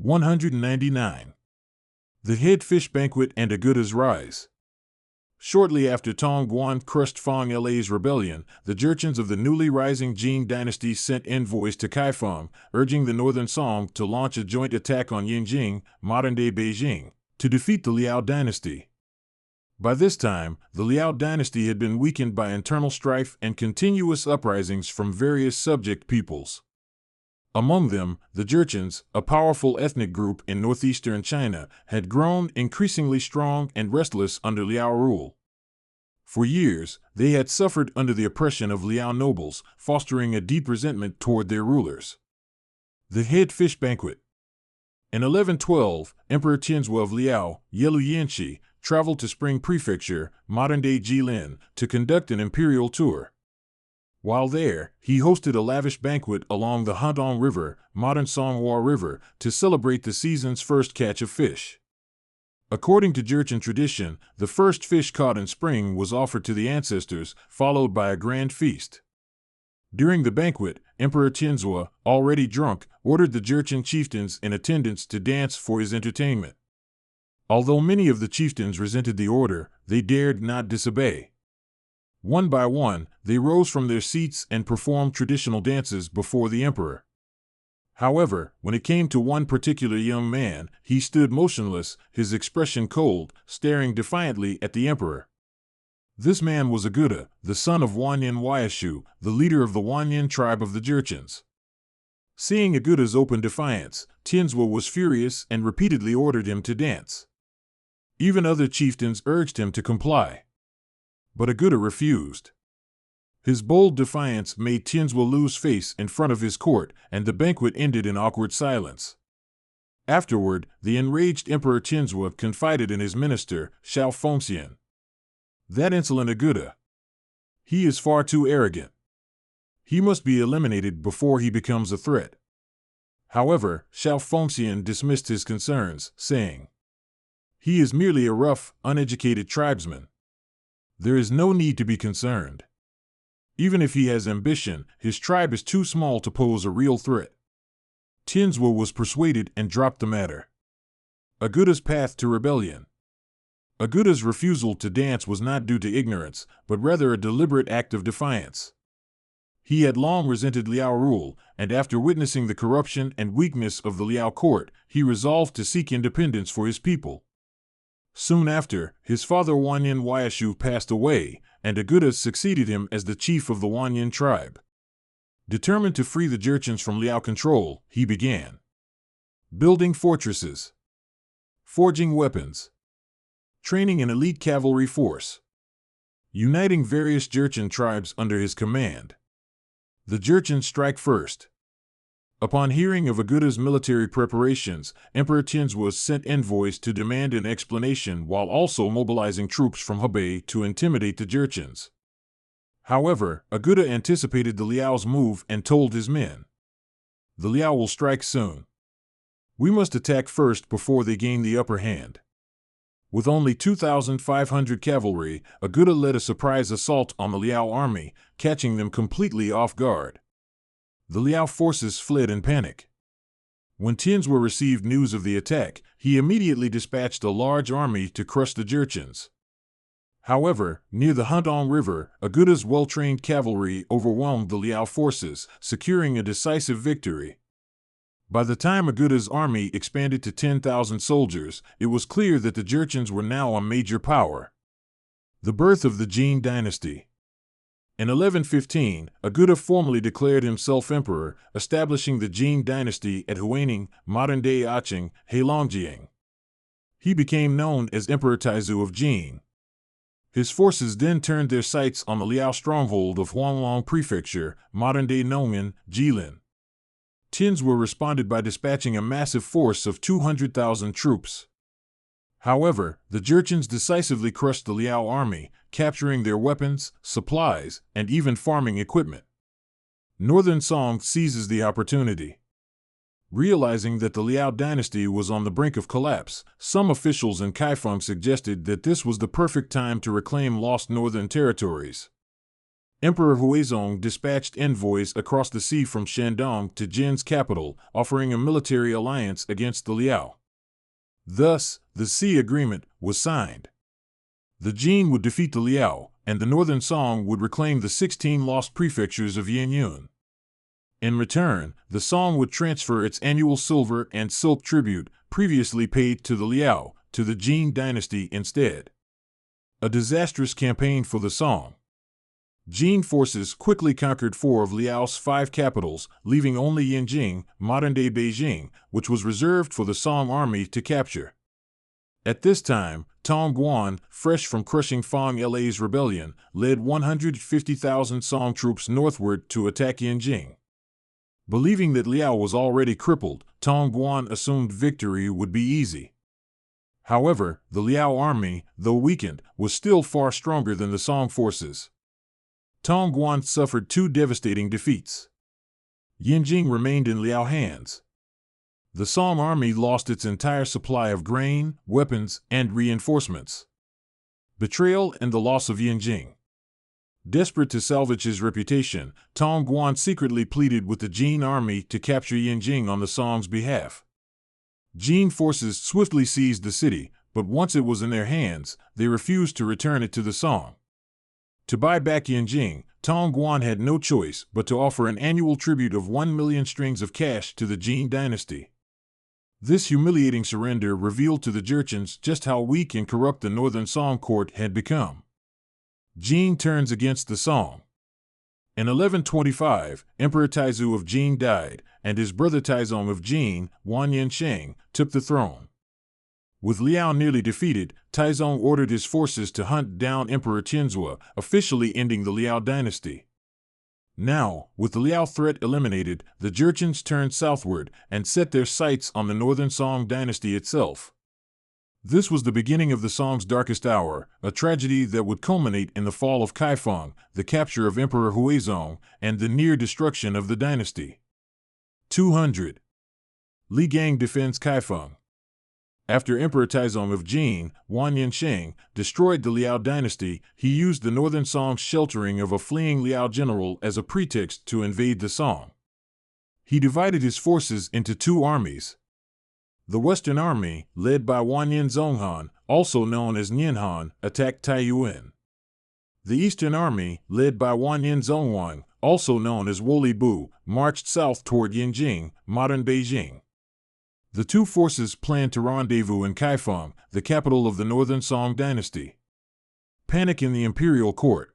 199. The Head Fish Banquet and Aguda's Rise. Shortly after Tong Guan crushed Feng La's rebellion, the Jurchens of the newly rising Jin dynasty sent envoys to Kaifeng, urging the northern Song to launch a joint attack on Yinjing, modern-day Beijing, to defeat the Liao dynasty. By this time, the Liao dynasty had been weakened by internal strife and continuous uprisings from various subject peoples. Among them, the Jurchens, a powerful ethnic group in northeastern China, had grown increasingly strong and restless under Liao rule. For years, they had suffered under the oppression of Liao nobles, fostering a deep resentment toward their rulers. The Head Fish Banquet. In 1112, Emperor Tianzhu of Liao, Yelu Yanxi, traveled to Spring Prefecture, modern-day Jilin, to conduct an imperial tour. While there, he hosted a lavish banquet along the Handong River, modern Songhua River, to celebrate the season's first catch of fish. According to Jurchen tradition, the first fish caught in spring was offered to the ancestors, followed by a grand feast. During the banquet, Emperor Tianzhu, already drunk, ordered the Jurchen chieftains in attendance to dance for his entertainment. Although many of the chieftains resented the order, they dared not disobey. One by one, they rose from their seats and performed traditional dances before the emperor. However, when it came to one particular young man, he stood motionless, his expression cold, staring defiantly at the emperor. This man was Aguda, the son of Wanyan Huaishu, the leader of the Wanyan tribe of the Jurchens. Seeing Aguda's open defiance, Tianzhu was furious and repeatedly ordered him to dance. Even other chieftains urged him to comply. But Aguda refused. His bold defiance made Tianzhu lose face in front of his court, and the banquet ended in awkward silence. Afterward, the enraged Emperor Tianzhu confided in his minister, Xiao Fengxian. "That insolent Aguda. He is far too arrogant. He must be eliminated before he becomes a threat." However, Xiao Fengxian dismissed his concerns, saying, "He is merely a rough, uneducated tribesman. There is no need to be concerned. Even if he has ambition, his tribe is too small to pose a real threat." Tianzhu was persuaded and dropped the matter. Aguda's path to rebellion. Aguda's refusal to dance was not due to ignorance, but rather a deliberate act of defiance. He had long resented Liao rule, and after witnessing the corruption and weakness of the Liao court, he resolved to seek independence for his people. Soon after, his father Wanyan Huaishu passed away, and Aguda succeeded him as the chief of the Wanyan tribe. Determined to free the Jurchens from Liao control, he began building fortresses, forging weapons, training an elite cavalry force, uniting various Jurchen tribes under his command. The Jurchens strike first. Upon hearing of Aguda's military preparations, Emperor Tianzhu sent envoys to demand an explanation while also mobilizing troops from Hebei to intimidate the Jurchens. However, Aguda anticipated the Liao's move and told his men, "The Liao will strike soon. We must attack first before they gain the upper hand." With only 2,500 cavalry, Aguda led a surprise assault on the Liao army, catching them completely off guard. The Liao forces fled in panic. When Tianzhu received news of the attack, he immediately dispatched a large army to crush the Jurchens. However, near the Handong River, Aguda's well-trained cavalry overwhelmed the Liao forces, securing a decisive victory. By the time Aguda's army expanded to 10,000 soldiers, it was clear that the Jurchens were now a major power. The birth of the Jin dynasty. In 1115, Aguda formally declared himself emperor, establishing the Jin dynasty at Huaining, modern-day Aqing, Heilongjiang. He became known as Emperor Taizu of Jin. His forces then turned their sights on the Liao stronghold of Huanglong Prefecture, modern-day Nong'an, Jilin. Tianzhu responded by dispatching a massive force of 200,000 troops. However, the Jurchens decisively crushed the Liao army, capturing their weapons, supplies, and even farming equipment. Northern Song seizes the opportunity. Realizing that the Liao dynasty was on the brink of collapse, some officials in Kaifeng suggested that this was the perfect time to reclaim lost northern territories. Emperor Huizong dispatched envoys across the sea from Shandong to Jin's capital, offering a military alliance against the Liao. Thus, the Sea Agreement was signed. The Jin would defeat the Liao, and the northern Song would reclaim the 16 lost prefectures of Yanyun. In return, the Song would transfer its annual silver and silk tribute, previously paid to the Liao, to the Jin dynasty instead. A disastrous campaign for the Song. Jin forces quickly conquered 4 of Liao's 5 capitals, leaving only Yanjing, modern-day Beijing, which was reserved for the Song army to capture. At this time, Tong Guan, fresh from crushing Fang La's rebellion, led 150,000 Song troops northward to attack Yanjing. Believing that Liao was already crippled, Tong Guan assumed victory would be easy. However, the Liao army, though weakened, was still far stronger than the Song forces. Tong Guan suffered 2 devastating defeats. Yanjing remained in Liao hands. The Song army lost its entire supply of grain, weapons, and reinforcements. Betrayal and the loss of Yanjing. Desperate to salvage his reputation, Tong Guan secretly pleaded with the Jin army to capture Yanjing on the Song's behalf. Jin forces swiftly seized the city, but once it was in their hands, they refused to return it to the Song. To buy back Yanjing, Tong Guan had no choice but to offer an annual tribute of 1 million strings of cash to the Jin dynasty. This humiliating surrender revealed to the Jurchens just how weak and corrupt the northern Song court had become. Jin turns against the Song. In 1125, Emperor Taizu of Jin died, and his brother Taizong of Jin, Wan Yansheng, took the throne. With Liao nearly defeated, Taizong ordered his forces to hunt down Emperor Tianzua, officially ending the Liao dynasty. Now, with the Liao threat eliminated, the Jurchens turned southward and set their sights on the northern Song dynasty itself. This was the beginning of the Song's darkest hour, a tragedy that would culminate in the fall of Kaifeng, the capture of Emperor Huizong, and the near destruction of the dynasty. 200. Li Gang defends Kaifeng. After Emperor Taizong of Jin, Wan Yansheng, destroyed the Liao dynasty, he used the northern Song's sheltering of a fleeing Liao general as a pretext to invade the Song. He divided his forces into 2 armies. The Western Army, led by Wanyan Zonghan, also known as Nianhan, attacked Taiyuan. The Eastern Army, led by Wanyan Zonghuang, also known as Woli Bu, marched south toward Yanjing, modern Beijing. The 2 forces planned to rendezvous in Kaifeng, the capital of the northern Song dynasty. Panic in the imperial court.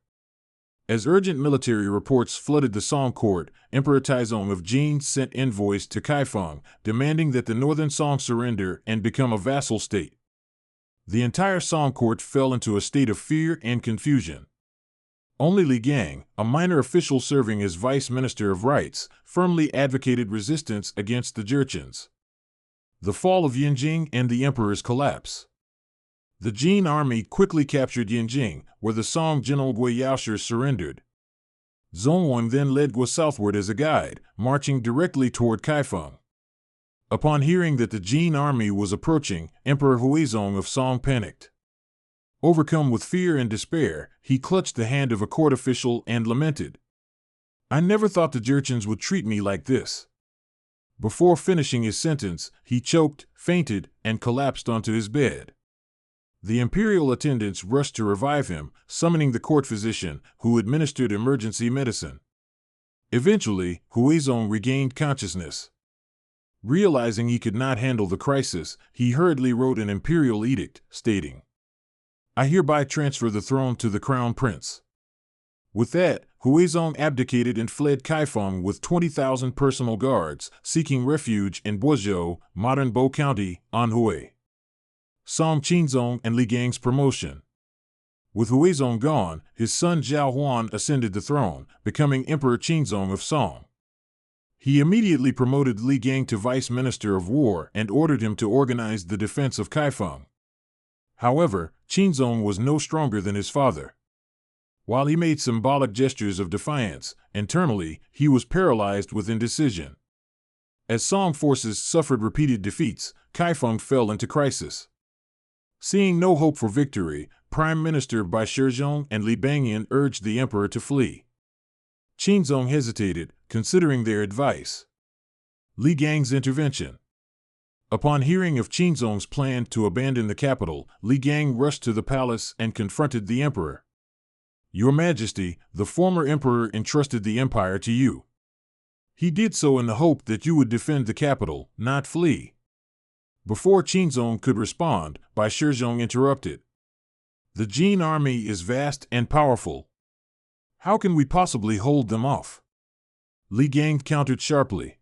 As urgent military reports flooded the Song court, Emperor Taizong of Jin sent envoys to Kaifeng, demanding that the northern Song surrender and become a vassal state. The entire Song court fell into a state of fear and confusion. Only Li Gang, a minor official serving as vice minister of rights, firmly advocated resistance against the Jurchens. The fall of Yanjing and the emperor's collapse. The Jin army quickly captured Yanjing, where the Song general Gui Yaoshi surrendered. Zonghuang then led Gui southward as a guide, marching directly toward Kaifeng. Upon hearing that the Jin army was approaching, Emperor Huizong of Song panicked. Overcome with fear and despair, he clutched the hand of a court official and lamented, "I never thought the Jurchens would treat me like this." Before finishing his sentence, he choked, fainted, and collapsed onto his bed. The imperial attendants rushed to revive him, summoning the court physician, who administered emergency medicine. Eventually, Huizong regained consciousness. Realizing he could not handle the crisis, he hurriedly wrote an imperial edict, stating, "I hereby transfer the throne to the crown prince." With that, Huizong abdicated and fled Kaifeng with 20,000 personal guards, seeking refuge in Boizhou, modern Bo County, Anhui. Song Qinzong and Li Gang's promotion. With Huizong gone, his son Zhao Huan ascended the throne, becoming Emperor Qinzong of Song. He immediately promoted Li Gang to Vice Minister of War and ordered him to organize the defense of Kaifeng. However, Qinzong was no stronger than his father. While he made symbolic gestures of defiance, internally, he was paralyzed with indecision. As Song forces suffered repeated defeats, Kaifeng fell into crisis. Seeing no hope for victory, Prime Minister Bai Shizhong and Li Bangyan urged the emperor to flee. Qinzong hesitated, considering their advice. Li Gang's intervention. Upon hearing of Qinzong's plan to abandon the capital, Li Gang rushed to the palace and confronted the emperor. "Your Majesty, the former emperor entrusted the empire to you. He did so in the hope that you would defend the capital, not flee." Before Qinzong could respond, Bai Shizhong interrupted. "The Jin army is vast and powerful. How can we possibly hold them off?" Li Gang countered sharply.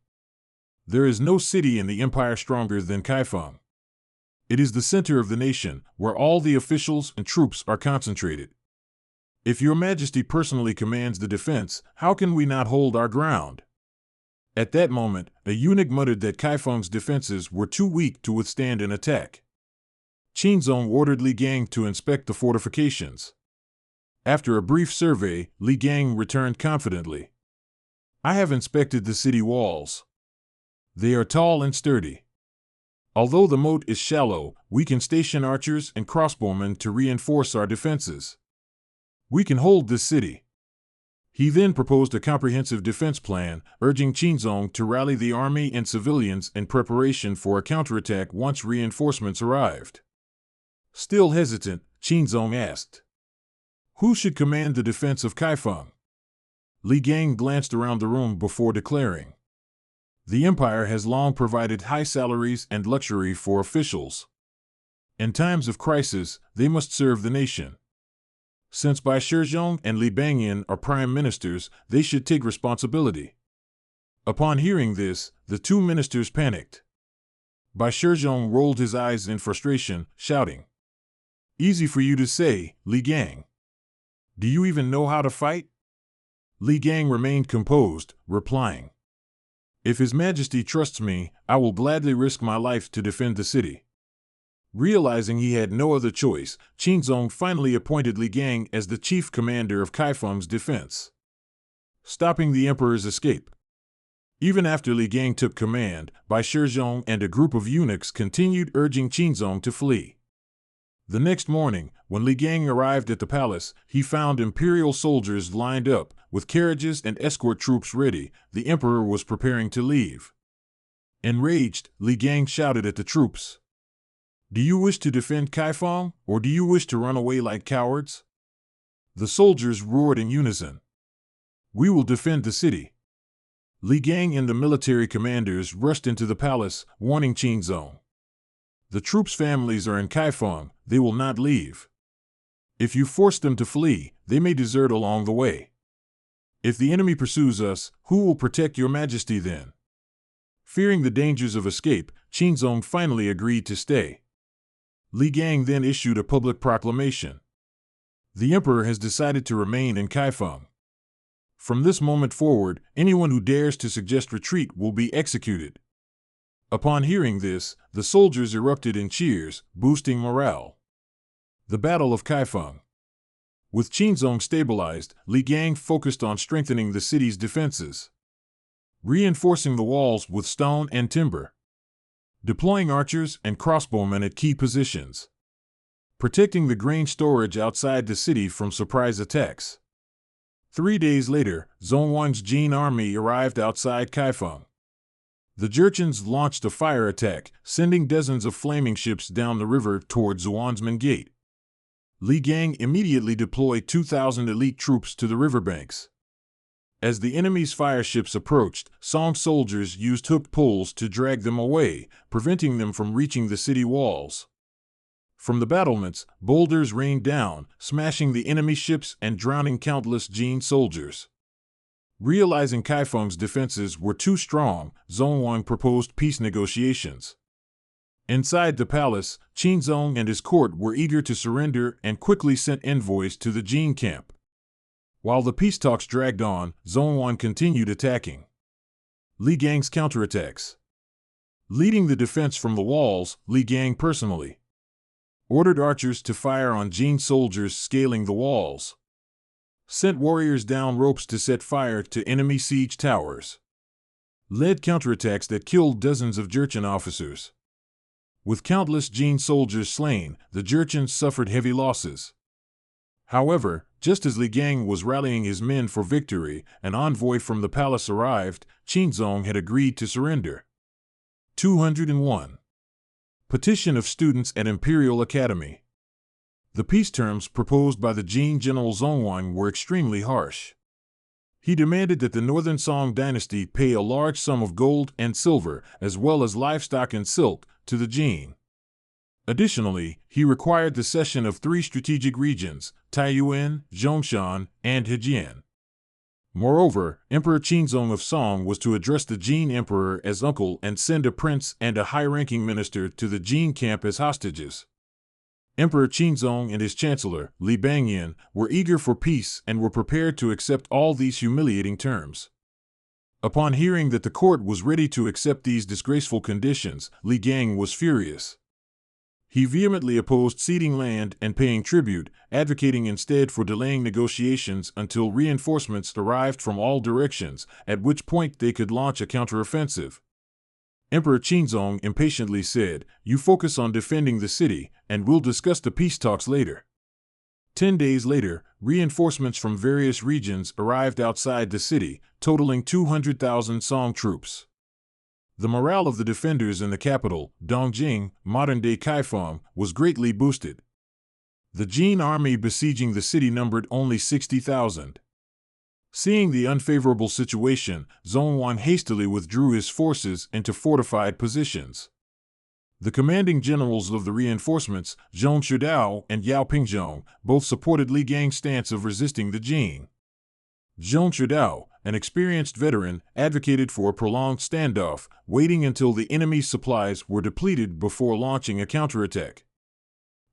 "There is no city in the empire stronger than Kaifeng. It is the center of the nation, where all the officials and troops are concentrated. If your Majesty personally commands the defense, how can we not hold our ground?" At that moment, a eunuch muttered that Kaifeng's defenses were too weak to withstand an attack. Qinzong ordered Li Gang to inspect the fortifications. After a brief survey, Li Gang returned confidently. "I have inspected the city walls. They are tall and sturdy. Although the moat is shallow, we can station archers and crossbowmen to reinforce our defenses. We can hold this city." He then proposed a comprehensive defense plan, urging Qinzong to rally the army and civilians in preparation for a counterattack once reinforcements arrived. Still hesitant, Qinzong asked, "Who should command the defense of Kaifeng?" Li Gang glanced around the room before declaring, "The empire has long provided high salaries and luxury for officials. In times of crisis, they must serve the nation. Since Bai Shizhong and Li Bangyan are prime ministers, they should take responsibility." Upon hearing this, the two ministers panicked. Bai Shizhong rolled his eyes in frustration, shouting, "Easy for you to say, Li Gang. Do you even know how to fight?" Li Gang remained composed, replying, "If His Majesty trusts me, I will gladly risk my life to defend the city." Realizing he had no other choice, Qinzong finally appointed Li Gang as the chief commander of Kaifeng's defense, stopping the emperor's escape. Even after Li Gang took command, Bai Shizhong and a group of eunuchs continued urging Qinzong to flee. The next morning, when Li Gang arrived at the palace, he found imperial soldiers lined up, with carriages and escort troops ready. The emperor was preparing to leave. Enraged, Li Gang shouted at the troops, "Do you wish to defend Kaifeng, or do you wish to run away like cowards?" The soldiers roared in unison, "We will defend the city." Li Gang and the military commanders rushed into the palace, warning Qinzong, "The troops' families are in Kaifeng, they will not leave. If you force them to flee, they may desert along the way. If the enemy pursues us, who will protect your Majesty then?" Fearing the dangers of escape, Qinzong finally agreed to stay. Li Gang then issued a public proclamation. "The emperor has decided to remain in Kaifeng. From this moment forward, anyone who dares to suggest retreat will be executed." Upon hearing this, the soldiers erupted in cheers, boosting morale. The Battle of Kaifeng. With Qinzong stabilized, Li Gang focused on strengthening the city's defenses, reinforcing the walls with stone and timber, deploying archers and crossbowmen at key positions, protecting the grain storage outside the city from surprise attacks. 3 days later, Zhongwan's Jin army arrived outside Kaifeng. The Jurchens launched a fire attack, sending dozens of flaming ships down the river toward Zhuanzman Gate. Li Gang immediately deployed 2,000 elite troops to the riverbanks. As the enemy's fire ships approached, Song soldiers used hook poles to drag them away, preventing them from reaching the city walls. From the battlements, boulders rained down, smashing the enemy ships and drowning countless Jin soldiers. Realizing Kaifeng's defenses were too strong, Zhongwan proposed peace negotiations. Inside the palace, Qinzong and his court were eager to surrender and quickly sent envoys to the Jin camp. While the peace talks dragged on, Zhongwan continued attacking. Li Gang's counterattacks. Leading the defense from the walls, Li Gang personally ordered archers to fire on Jin soldiers scaling the walls, sent warriors down ropes to set fire to enemy siege towers, led counterattacks that killed dozens of Jurchen officers. With countless Jin soldiers slain, the Jurchens suffered heavy losses. However, just as Li Gang was rallying his men for victory, an envoy from the palace arrived. Qinzong had agreed to surrender. 201. Petition of students at Imperial Academy. The peace terms proposed by the Jin general Zhonghuang were extremely harsh. He demanded that the Northern Song dynasty pay a large sum of gold and silver, as well as livestock and silk, to the Jin. Additionally, he required the cession of 3 strategic regions, Taiyuan, Zhongshan, and Hejian. Moreover, Emperor Qinzong of Song was to address the Jin emperor as uncle and send a prince and a high-ranking minister to the Jin camp as hostages. Emperor Qinzong and his chancellor, Li Bangyan, were eager for peace and were prepared to accept all these humiliating terms. Upon hearing that the court was ready to accept these disgraceful conditions, Li Gang was furious. He vehemently opposed ceding land and paying tribute, advocating instead for delaying negotiations until reinforcements arrived from all directions, at which point they could launch a counteroffensive. Emperor Qinzong impatiently said, "You focus on defending the city, and we'll discuss the peace talks later." 10 days later, reinforcements from various regions arrived outside the city, totaling 200,000 Song troops. The morale of the defenders in the capital, Dongjing, modern-day Kaifeng, was greatly boosted. The Jin army besieging the city numbered only 60,000. Seeing the unfavorable situation, Zhonghuang hastily withdrew his forces into fortified positions. The commanding generals of the reinforcements, Zhong Shudao and Yao Pingzhong, both supported Li Gang's stance of resisting the Jin. Zhong Shudao, an experienced veteran, advocated for a prolonged standoff, waiting until the enemy's supplies were depleted before launching a counterattack.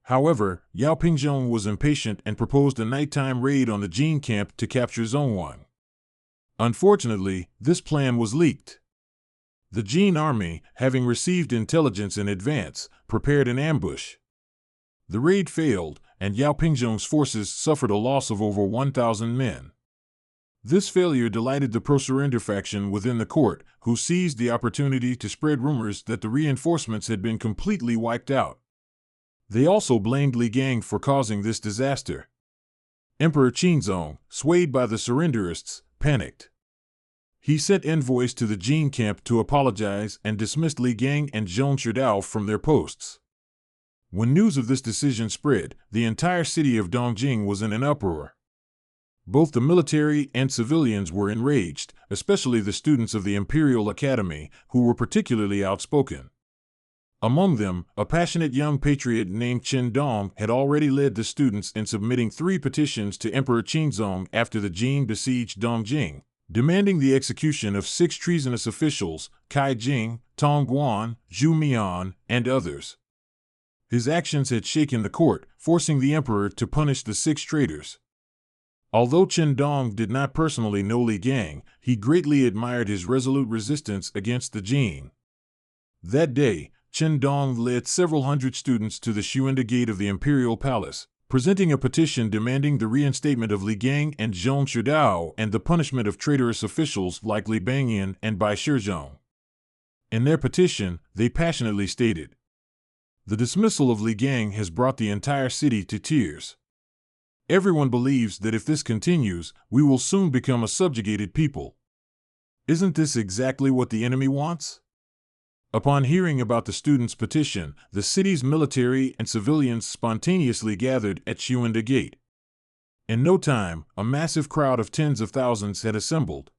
However, Yao Pingzhong was impatient and proposed a nighttime raid on the Jin camp to capture Zhonghuang. Unfortunately, this plan was leaked. The Jin army, having received intelligence in advance, prepared an ambush. The raid failed, and Yao Pingzhong's forces suffered a loss of over 1,000 men. This failure delighted the pro-surrender faction within the court, who seized the opportunity to spread rumors that the reinforcements had been completely wiped out. They also blamed Li Gang for causing this disaster. Emperor Qinzong, swayed by the surrenderists, panicked. He sent envoys to the Jin camp to apologize and dismissed Li Gang and Zhong Shudao from their posts. When news of this decision spread, the entire city of Dongjing was in an uproar. Both the military and civilians were enraged, especially the students of the Imperial Academy, who were particularly outspoken. Among them, a passionate young patriot named Chen Dong had already led the students in submitting 3 petitions to Emperor Qinzong after the Jin besieged Dongjing, demanding the execution of 6 treasonous officials, Kai Jing, Tong Guan, Zhu Mian, and others. His actions had shaken the court, forcing the emperor to punish the 6 traitors. Although Chen Dong did not personally know Li Gang, he greatly admired his resolute resistance against the Jin. That day, Chen Dong led several hundred students to the Xuanda Gate of the Imperial Palace, presenting a petition demanding the reinstatement of Li Gang and Zhong Shudao and the punishment of traitorous officials like Li Bangyan and Bai Shizhong. In their petition, they passionately stated, "The dismissal of Li Gang has brought the entire city to tears. Everyone believes that if this continues, we will soon become a subjugated people. Isn't this exactly what the enemy wants?" Upon hearing about the students' petition, the city's military and civilians spontaneously gathered at Xuanda Gate. In no time, a massive crowd of tens of thousands had assembled.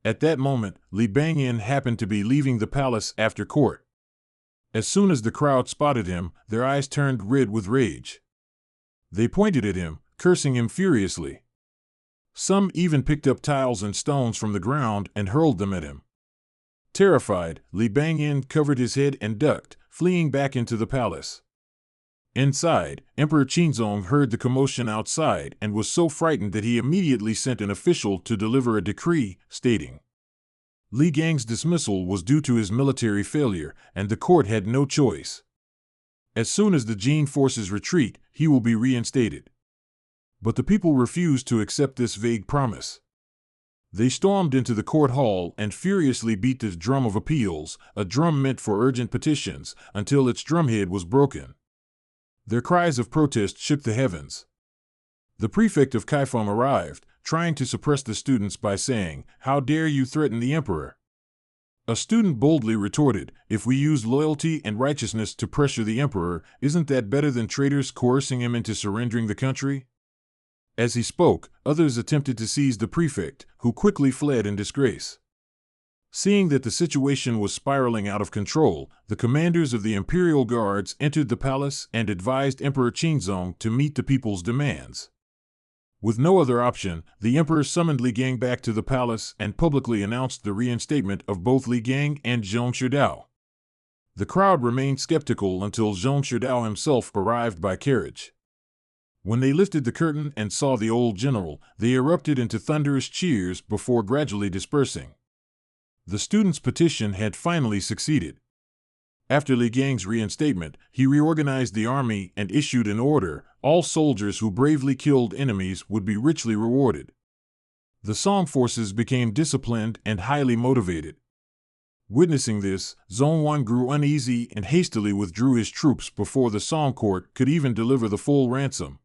At that moment, Li Bangyan happened to be leaving the palace after court. As soon as the crowd spotted him, their eyes turned red with rage. They pointed at him, cursing him furiously. Some even picked up tiles and stones from the ground and hurled them at him. Terrified, Li Bangyan covered his head and ducked, fleeing back into the palace. Inside, Emperor Qinzong heard the commotion outside and was so frightened that he immediately sent an official to deliver a decree, stating, Li Gang's dismissal was due to his military failure, and the court had no choice. As soon as the Jin forces retreat, he will be reinstated. But the people refused to accept this vague promise. They stormed into the court hall and furiously beat the drum of appeals, a drum meant for urgent petitions, until its drumhead was broken. Their cries of protest shook the heavens. The prefect of Kaifeng arrived, trying to suppress the students by saying, "How dare you threaten the emperor?" A student boldly retorted, "If we use loyalty and righteousness to pressure the emperor, isn't that better than traitors coercing him into surrendering the country?" As he spoke, others attempted to seize the prefect, who quickly fled in disgrace. Seeing that the situation was spiraling out of control, the commanders of the imperial guards entered the palace and advised Emperor Qingzong to meet the people's demands. With no other option, the emperor summoned Li Gang back to the palace and publicly announced the reinstatement of both Li Gang and Zhong Shidao. The crowd remained skeptical until Zhong Shidao himself arrived by carriage. When they lifted the curtain and saw the old general, they erupted into thunderous cheers before gradually dispersing. The students' petition had finally succeeded. After Li Gang's reinstatement, he reorganized the army and issued an order: all soldiers who bravely killed enemies would be richly rewarded. The Song forces became disciplined and highly motivated. Witnessing this, Zhongwan grew uneasy and hastily withdrew his troops before the Song court could even deliver the full ransom.